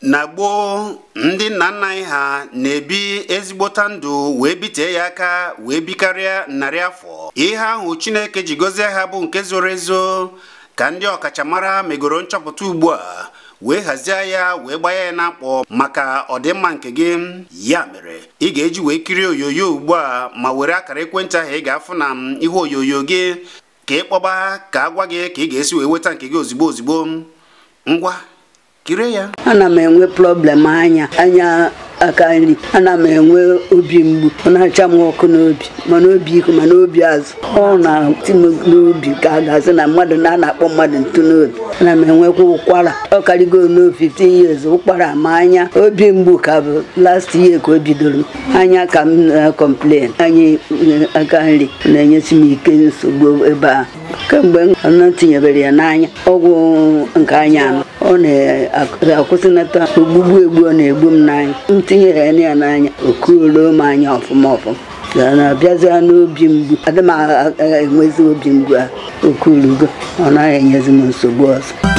Na gboo ndị nna nna anyị ha na-ebi ezigbota ndụ wee bite ya aka wee bikarịa narị afọ. Ihe ahụ Chineke ji gọzie ha bụ nke zoro ezo ka ndị ọkachamara megoro nchọpụta ugbu a wee hazie ya wee gbaa ya n'akpọ maka ọdịmma nke gị. Ya mere ị ga-eji wee kirie oyoyo ugbu a ma were akara ekwentị ahụ ị ga-afụ na ihe oyoyo gị ka ị kpọba ka agwa gị ka ị ga-esi wee weta nke gị ozigbo ozigbo. Ngwa kire ya. Ana m enwe problem anya aka nri, ana m enwe obi mgbu, ọ na-acha m ọkụ n'obi, mana obi iko mana obi azụ, ọ na-eti m n'obi ka a ga-asị na mmadụ na-akpọ mmadụ ntụ n'obi. Ana m enwekwa ụkwara, ọ karịgo no 15 years ụkwara ma anya obi mgbu ka bụ last year ka o bidoro. Anya ka m na-complain, anya aka nri na-enyesi m ike nsogbu ebe a kemgbe m tinyebere ya n'anya ọgwụ nke anya anọ. Ọ na-akwụsịnata ogbugbu egbu ọ na-egbu m n'anya. Ntinye ya n'anya okuolo m anya ọfụma na-abịazịa n'obi mgbu. Adị m enwezi obi mgbu a okuolugo, ọ naghị enyezi m nsogbu ọzọ.